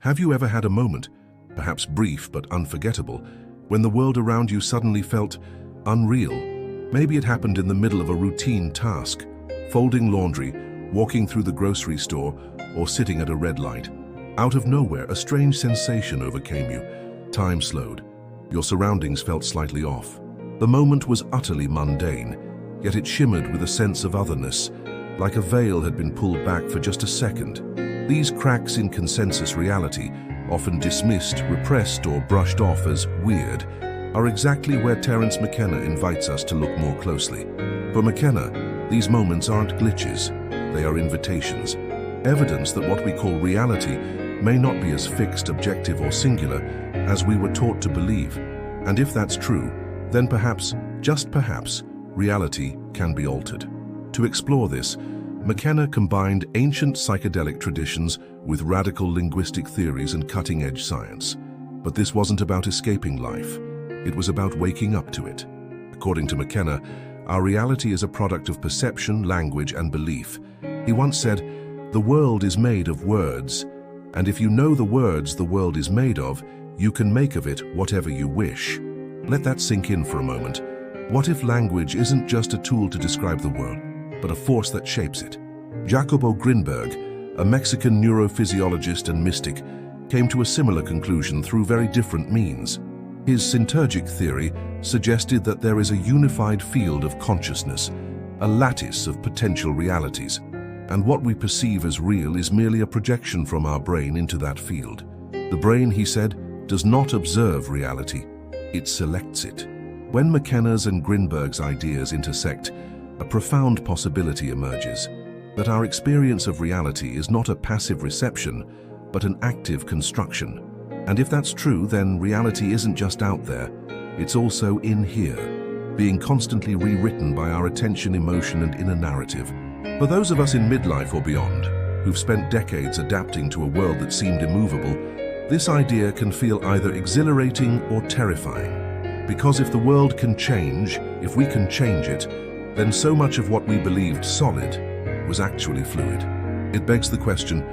Have you ever had a moment, perhaps brief but unforgettable, when the world around you suddenly felt unreal? Maybe it happened in the middle of a routine task, folding laundry, walking through the grocery store, or sitting at a red light. Out of nowhere, a strange sensation overcame you. Time slowed. Your surroundings felt slightly off. The moment was utterly mundane, yet it shimmered with a sense of otherness, like a veil had been pulled back for just a second. These cracks in consensus reality, often dismissed, repressed, or brushed off as weird, are exactly where Terence McKenna invites us to look more closely. For McKenna, these moments aren't glitches, they are invitations, evidence that what we call reality may not be as fixed, objective, or singular as we were taught to believe. And if that's true, then perhaps, just perhaps, reality can be altered. To explore this, McKenna combined ancient psychedelic traditions with radical linguistic theories and cutting-edge science. But this wasn't about escaping life. It was about waking up to it. According to McKenna, our reality is a product of perception, language, and belief. He once said, "The world is made of words, and if you know the words the world is made of, you can make of it whatever you wish." Let that sink in for a moment. What if language isn't just a tool to describe the world, but a force that shapes it? Jacobo Grinberg, a Mexican neurophysiologist and mystic, came to a similar conclusion through very different means. His Syntergic theory suggested that there is a unified field of consciousness, a lattice of potential realities, and what we perceive as real is merely a projection from our brain into that field. The brain, he said, does not observe reality, it selects it. When McKenna's and Grinberg's ideas intersect, a profound possibility emerges, that our experience of reality is not a passive reception, but an active construction. And if that's true, then reality isn't just out there, it's also in here, being constantly rewritten by our attention, emotion, and inner narrative. For those of us in midlife or beyond, who've spent decades adapting to a world that seemed immovable, this idea can feel either exhilarating or terrifying. Because if the world can change, if we can change it, then so much of what we believed solid was actually fluid. It begs the question,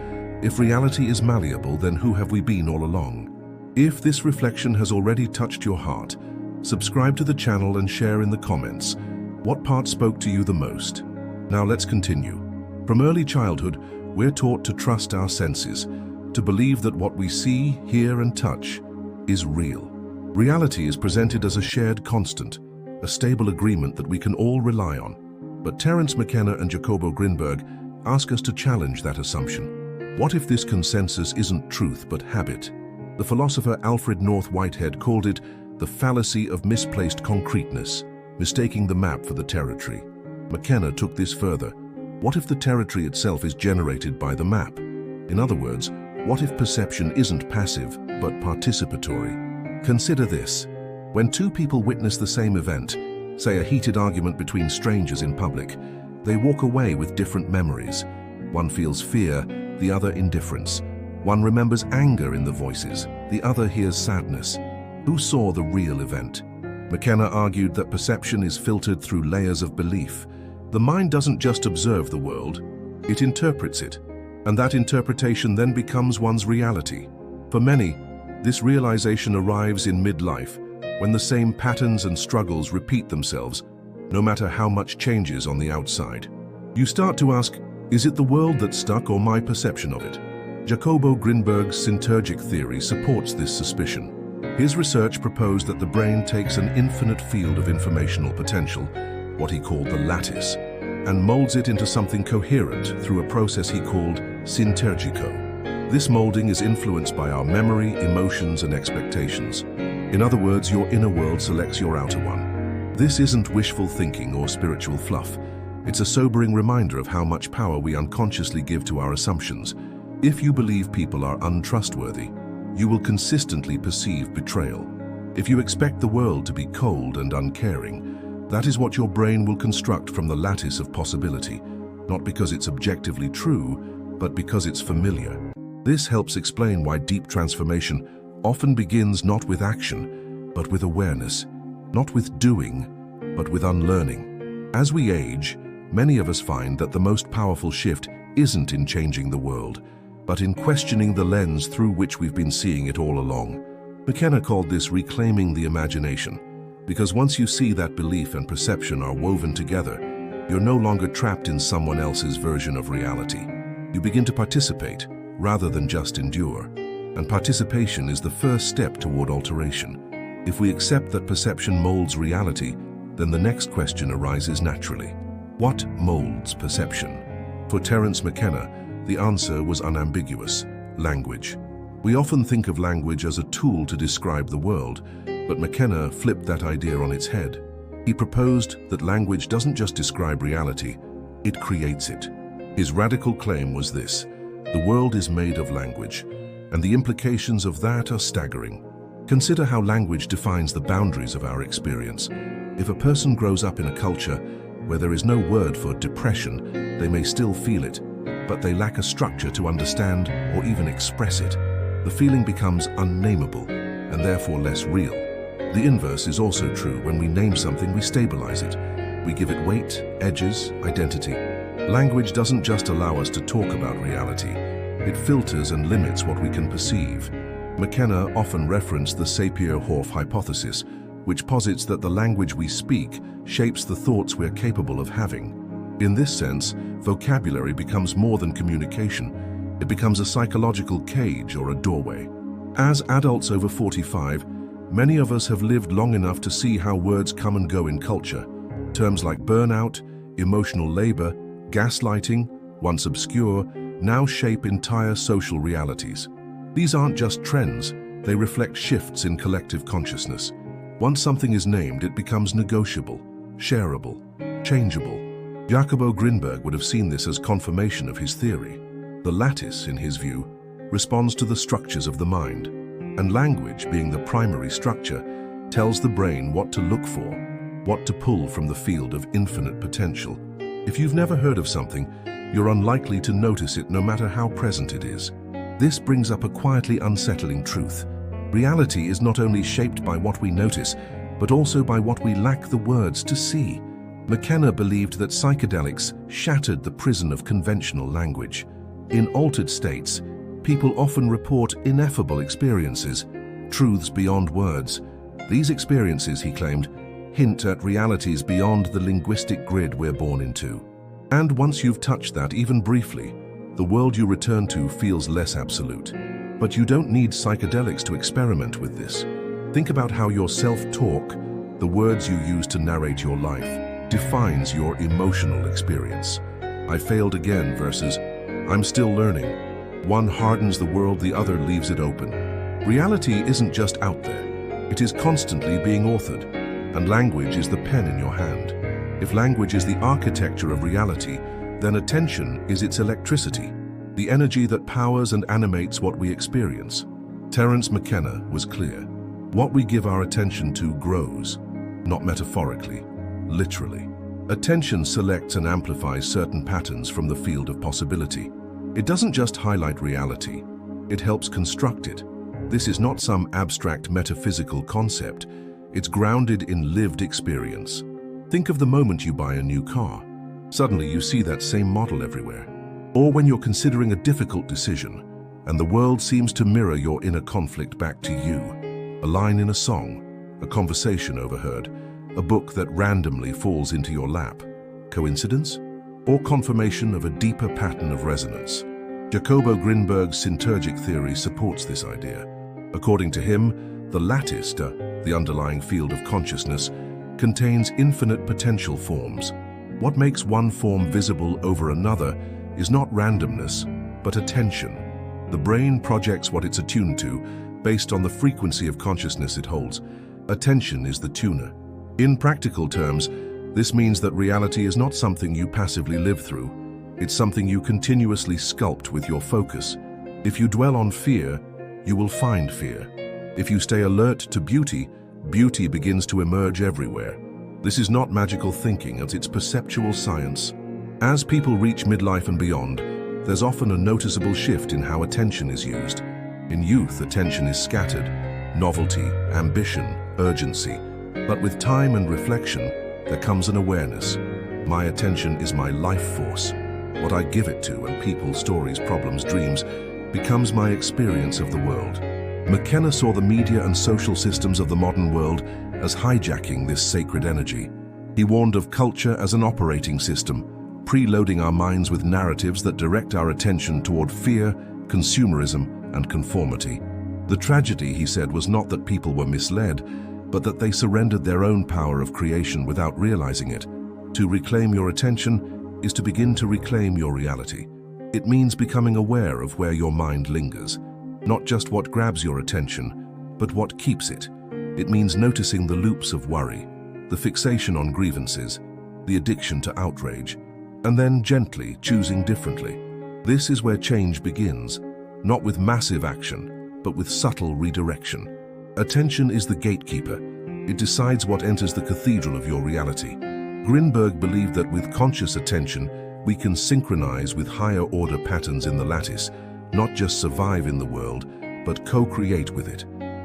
if reality is malleable, then who have we been all along? If this reflection has already touched your heart, subscribe to the channel and share in the comments. What part spoke to you the most? Now let's continue. From early childhood, we're taught to trust our senses, to believe that what we see, hear, and touch is real. Reality is presented as a shared constant, a stable agreement that we can all rely on. But Terence McKenna and Jacobo Grinberg ask us to challenge that assumption. What if this consensus isn't truth but habit? The philosopher Alfred North Whitehead called it the fallacy of misplaced concreteness, mistaking the map for the territory. McKenna took this further. What if the territory itself is generated by the map? In other words, what if perception isn't passive but participatory? Consider this. When two people witness the same event, say a heated argument between strangers in public, they walk away with different memories. One feels fear, the other indifference. One remembers anger in the voices, the other hears sadness. Who saw the real event? McKenna argued that perception is filtered through layers of belief. The mind doesn't just observe the world, it interprets it, and that interpretation then becomes one's reality. For many, this realization arrives in midlife, when the same patterns and struggles repeat themselves, no matter how much changes on the outside. You start to ask, is it the world that's stuck or my perception of it? Jacobo Grinberg's Syntergic theory supports this suspicion. His research proposed that the brain takes an infinite field of informational potential, what he called the lattice, and molds it into something coherent through a process he called Syntergico. This molding is influenced by our memory, emotions, and expectations. In other words, your inner world selects your outer one. This isn't wishful thinking or spiritual fluff. It's a sobering reminder of how much power we unconsciously give to our assumptions. If you believe people are untrustworthy, you will consistently perceive betrayal. If you expect the world to be cold and uncaring, that is what your brain will construct from the lattice of possibility, not because it's objectively true, but because it's familiar. This helps explain why deep transformation often begins not with action, but with awareness, not with doing, but with unlearning. As we age, many of us find that the most powerful shift isn't in changing the world, but in questioning the lens through which we've been seeing it all along. McKenna called this reclaiming the imagination, because once you see that belief and perception are woven together, you're no longer trapped in someone else's version of reality. You begin to participate, rather than just endure. And participation is the first step toward alteration. If we accept that perception molds reality, then the next question arises naturally. What molds perception? For Terence McKenna, the answer was unambiguous: language. We often think of language as a tool to describe the world, but McKenna flipped that idea on its head. He proposed that language doesn't just describe reality, it creates it. His radical claim was this: the world is made of language, and the implications of that are staggering. Consider how language defines the boundaries of our experience. If a person grows up in a culture where there is no word for depression, they may still feel it, but they lack a structure to understand or even express it. The feeling becomes unnameable and therefore less real. The inverse is also true. When we name something, we stabilize it. We give it weight, edges, identity. Language doesn't just allow us to talk about reality. It filters and limits what we can perceive. McKenna often referenced the Sapir-Whorf hypothesis, which posits that the language we speak shapes the thoughts we're capable of having. In this sense, vocabulary becomes more than communication. It becomes a psychological cage or a doorway. As adults over 45, many of us have lived long enough to see how words come and go in culture. Terms like burnout, emotional labor, gaslighting, once obscure, now shape entire social realities. These aren't just trends, they reflect shifts in collective consciousness. Once something is named, it becomes negotiable, shareable, changeable. Jacobo Grinberg would have seen this as confirmation of his theory. The lattice, in his view, responds to the structures of the mind, and language, being the primary structure, tells the brain what to look for, what to pull from the field of infinite potential. If you've never heard of something, you're unlikely to notice it no matter how present it is. This brings up a quietly unsettling truth. Reality is not only shaped by what we notice, but also by what we lack the words to see. McKenna believed that psychedelics shattered the prison of conventional language. In altered states, people often report ineffable experiences, truths beyond words. These experiences, he claimed, hint at realities beyond the linguistic grid we're born into. And once you've touched that, even briefly, the world you return to feels less absolute. But you don't need psychedelics to experiment with this. Think about how your self-talk, the words you use to narrate your life, defines your emotional experience. I failed again versus I'm still learning. One hardens the world, the other leaves it open. Reality isn't just out there. It is constantly being authored, and language is the pen in your hand. If language is the architecture of reality, then attention is its electricity, the energy that powers and animates what we experience. Terence McKenna was clear. What we give our attention to grows, not metaphorically, literally. Attention selects and amplifies certain patterns from the field of possibility. It doesn't just highlight reality, it helps construct it. This is not some abstract metaphysical concept, it's grounded in lived experience. Think of the moment you buy a new car. Suddenly you see that same model everywhere. Or when you're considering a difficult decision, and the world seems to mirror your inner conflict back to you. A line in a song, a conversation overheard, a book that randomly falls into your lap. Coincidence? Or confirmation of a deeper pattern of resonance? Jacobo Grinberg's Syntergic theory supports this idea. According to him, the lattice, the underlying field of consciousness, contains infinite potential forms. What makes one form visible over another is not randomness, but attention. The brain projects what it's attuned to based on the frequency of consciousness it holds. Attention is the tuner. In practical terms, this means that reality is not something you passively live through. It's something you continuously sculpt with your focus. If you dwell on fear, you will find fear. If you stay alert to beauty, beauty begins to emerge everywhere. This is not magical thinking, as it's perceptual science. As people reach midlife and beyond, there's often a noticeable shift in how attention is used. In youth, attention is scattered, novelty, ambition, urgency. But with time and reflection, there comes an awareness. My attention is my life force. What I give it to, and people, stories, problems, dreams, becomes my experience of the world. McKenna saw the media and social systems of the modern world as hijacking this sacred energy. He warned of culture as an operating system, preloading our minds with narratives that direct our attention toward fear, consumerism, and conformity. The tragedy, he said, was not that people were misled, but that they surrendered their own power of creation without realizing it. To reclaim your attention is to begin to reclaim your reality. It means becoming aware of where your mind lingers, not just what grabs your attention, but what keeps it. It means noticing the loops of worry, the fixation on grievances, the addiction to outrage, and then gently choosing differently. This is where change begins, not with massive action, but with subtle redirection. Attention is the gatekeeper. It decides what enters the cathedral of your reality. Grinberg believed that with conscious attention, we can synchronize with higher order patterns in the lattice, not just survive in the world, but co-create with it.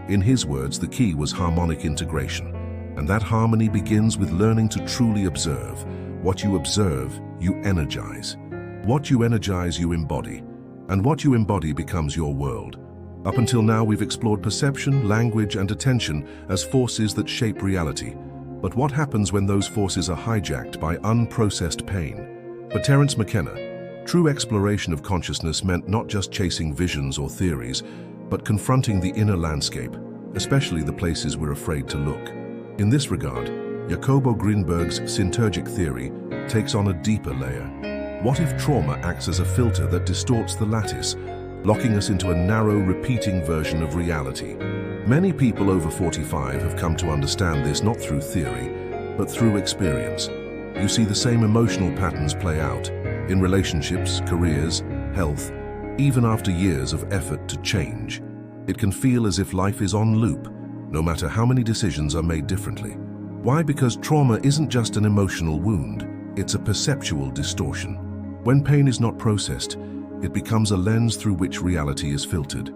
In his words, the key was harmonic integration, and that harmony begins with learning to truly observe. What you observe, you energize. What you energize, you embody. And what you embody becomes your world. Up until now, we've explored perception, language, and attention as forces that shape reality. But what happens when those forces are hijacked by unprocessed pain? For Terence McKenna, true exploration of consciousness meant not just chasing visions or theories, but confronting the inner landscape, especially the places we're afraid to look. In this regard, Jacobo Grinberg's Syntergic theory takes on a deeper layer. What if trauma acts as a filter that distorts the lattice, locking us into a narrow, repeating version of reality? Many people over 45 have come to understand this not through theory, but through experience. You see the same emotional patterns play out in relationships, careers, health, even after years of effort to change. It can feel as if life is on loop, no matter how many decisions are made differently. Why? Because trauma isn't just an emotional wound, it's a perceptual distortion. When pain is not processed, it becomes a lens through which reality is filtered.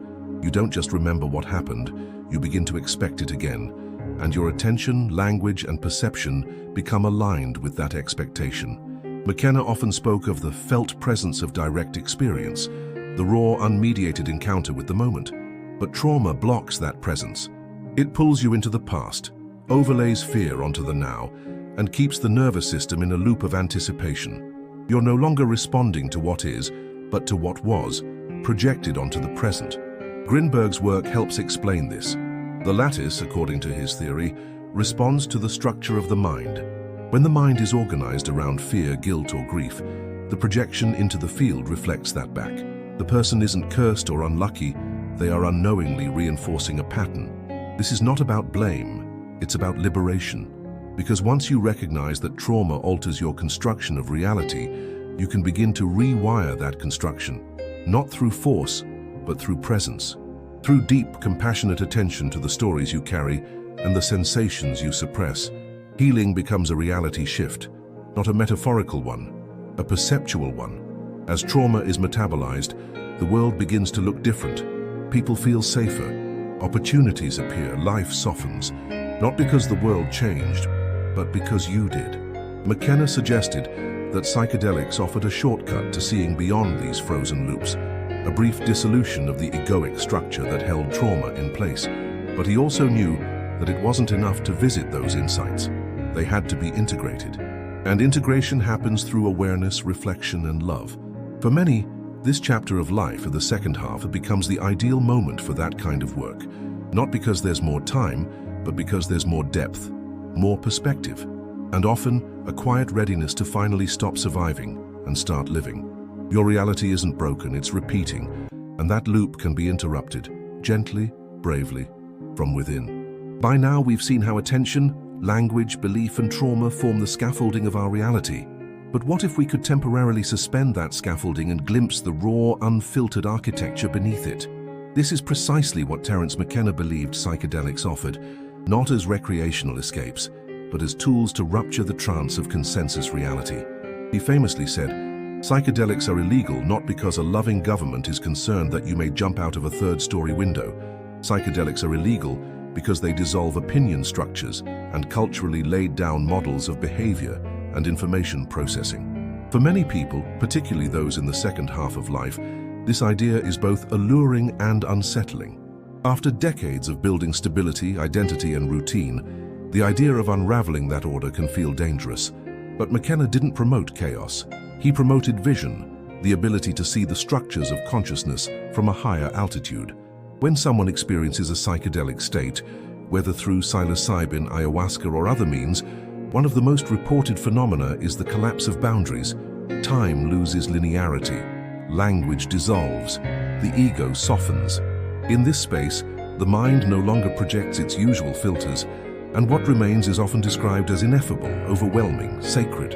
You don't just remember what happened, you begin to expect it again, and your attention, language, and perception become aligned with that expectation. McKenna often spoke of the felt presence of direct experience, the raw, unmediated encounter with the moment. But trauma blocks that presence. It pulls you into the past, overlays fear onto the now, and keeps the nervous system in a loop of anticipation. You're no longer responding to what is, but to what was, projected onto the present. Grinberg's work helps explain this. The lattice, according to his theory, responds to the structure of the mind. When the mind is organized around fear, guilt, or grief, the projection into the field reflects that back. The person isn't cursed or unlucky, they are unknowingly reinforcing a pattern. This is not about blame, it's about liberation. Because once you recognize that trauma alters your construction of reality, you can begin to rewire that construction, not through force, but through presence. Through deep, compassionate attention to the stories you carry and the sensations you suppress, healing becomes a reality shift, not a metaphorical one, a perceptual one. As trauma is metabolized, the world begins to look different. People feel safer, opportunities appear, life softens, not because the world changed, but because you did. McKenna suggested that psychedelics offered a shortcut to seeing beyond these frozen loops, a brief dissolution of the egoic structure that held trauma in place. But he also knew that it wasn't enough to visit those insights. They had to be integrated. And integration happens through awareness, reflection, and love. For many, this chapter of life, or the second half, becomes the ideal moment for that kind of work. Not because there's more time, but because there's more depth, more perspective, and often a quiet readiness to finally stop surviving and start living. Your reality isn't broken, it's repeating, and that loop can be interrupted, gently, bravely, from within. By now, we've seen how attention, language, belief, and trauma form the scaffolding of our reality. But what if we could temporarily suspend that scaffolding and glimpse the raw, unfiltered architecture beneath it? This is precisely what Terence McKenna believed psychedelics offered, not as recreational escapes, but as tools to rupture the trance of consensus reality. He famously said, "Psychedelics are illegal not because a loving government is concerned that you may jump out of a third-story window. Psychedelics are illegal because they dissolve opinion structures and culturally laid down models of behavior and information processing." For many people, particularly those in the second half of life, This idea is both alluring and unsettling. After decades of building stability, identity, and routine, the idea of unraveling that order can feel dangerous. But McKenna didn't promote chaos. He promoted vision, the ability to see the structures of consciousness from a higher altitude. When someone experiences a psychedelic state, whether through psilocybin, ayahuasca, or other means, one of the most reported phenomena is the collapse of boundaries. Time loses linearity, language dissolves, the ego softens. In this space, the mind no longer projects its usual filters, and what remains is often described as ineffable, overwhelming, sacred.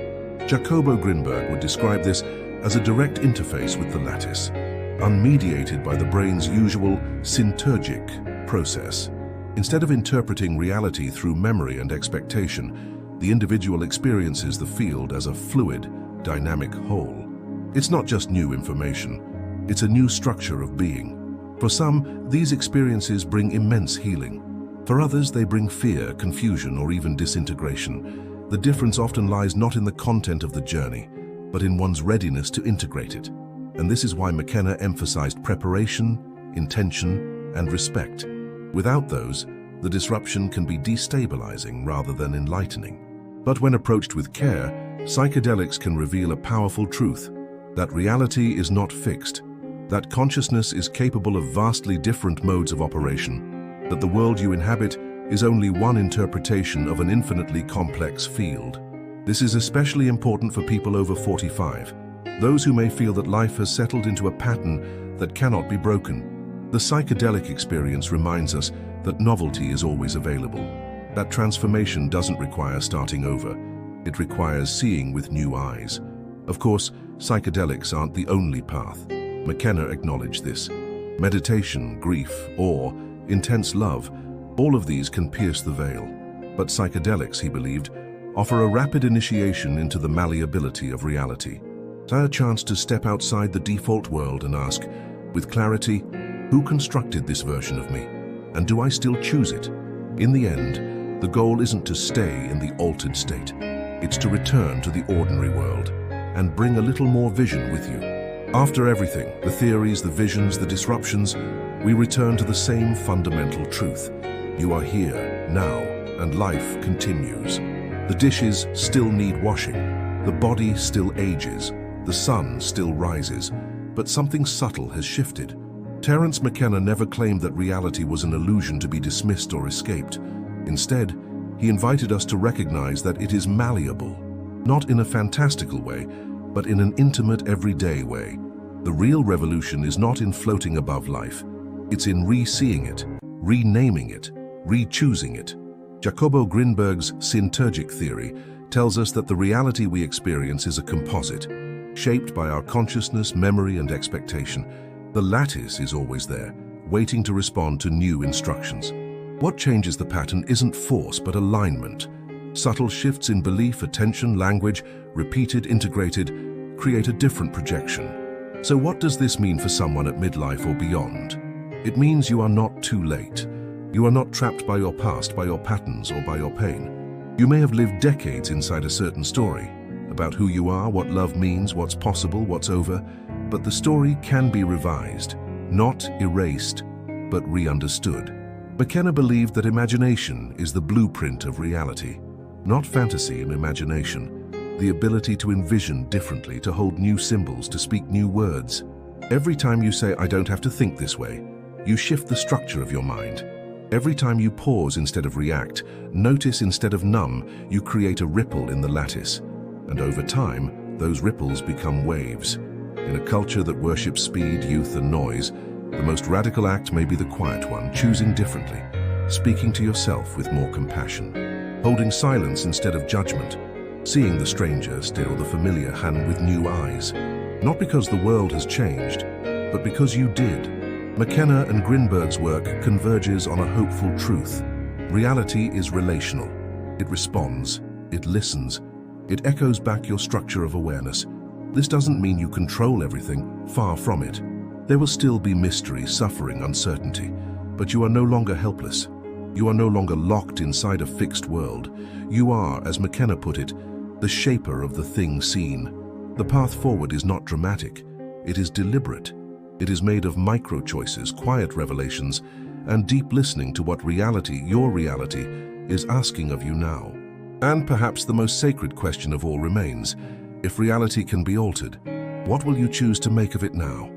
Jacobo Grinberg would describe this as a direct interface with the lattice, unmediated by the brain's usual Syntergic process. Instead of interpreting reality through memory and expectation, the individual experiences the field as a fluid, dynamic whole. It's not just new information, it's a new structure of being. For some, these experiences bring immense healing. For others, they bring fear, confusion, or even disintegration. The difference often lies not in the content of the journey, but in one's readiness to integrate it. And this is why McKenna emphasized preparation, intention, and respect. Without those, the disruption can be destabilizing rather than enlightening. But when approached with care, psychedelics can reveal a powerful truth: that reality is not fixed, that consciousness is capable of vastly different modes of operation, that the world you inhabit is only one interpretation of an infinitely complex field. This is especially important for people over 45, those who may feel that life has settled into a pattern that cannot be broken. The psychedelic experience reminds us that novelty is always available, that transformation doesn't require starting over. It requires seeing with new eyes. Of course, psychedelics aren't the only path. McKenna acknowledged this. Meditation, grief, awe, intense love, all of these can pierce the veil. But psychedelics, he believed, offer a rapid initiation into the malleability of reality. A chance to step outside the default world and ask, with clarity, who constructed this version of me? And do I still choose it? In the end, the goal isn't to stay in the altered state. It's to return to the ordinary world and bring a little more vision with you. After everything, the theories, the visions, the disruptions, we return to the same fundamental truth. You are here, now, and life continues. The dishes still need washing. The body still ages. The sun still rises. But something subtle has shifted. Terence McKenna never claimed that reality was an illusion to be dismissed or escaped. Instead, he invited us to recognize that it is malleable, not in a fantastical way, but in an intimate, everyday way. The real revolution is not in floating above life. It's in re-seeing it, renaming it, re-choosing it. Jacobo Grinberg's Syntergic theory tells us that the reality we experience is a composite, shaped by our consciousness, memory, and expectation. The lattice is always there, waiting to respond to new instructions. What changes the pattern isn't force, but alignment. Subtle shifts in belief, attention, language, repeated, integrated, create a different projection. So what does this mean for someone at midlife or beyond? It means you are not too late. You are not trapped by your past, by your patterns, or by your pain. You may have lived decades inside a certain story, about who you are, what love means, what's possible, what's over, but the story can be revised, not erased, but re-understood. McKenna believed that imagination is the blueprint of reality, not fantasy and imagination, the ability to envision differently, to hold new symbols, to speak new words. Every time you say, "I don't have to think this way," you shift the structure of your mind. Every time you pause instead of react, notice instead of numb, you create a ripple in the lattice. And over time, those ripples become waves. In a culture that worships speed, youth, and noise, the most radical act may be the quiet one, choosing differently, speaking to yourself with more compassion, holding silence instead of judgment, seeing the stranger still the familiar hand with new eyes. Not because the world has changed, but because you did. McKenna and Grinberg's work converges on a hopeful truth. Reality is relational. It responds, it listens, it echoes back your structure of awareness. This doesn't mean you control everything, far from it. There will still be mystery, suffering, uncertainty, but you are no longer helpless. You are no longer locked inside a fixed world. You are, as McKenna put it, the shaper of the thing seen. The path forward is not dramatic, it is deliberate. It is made of micro-choices, quiet revelations, and deep listening to what reality, your reality, is asking of you now. And perhaps the most sacred question of all remains: if reality can be altered, what will you choose to make of it now?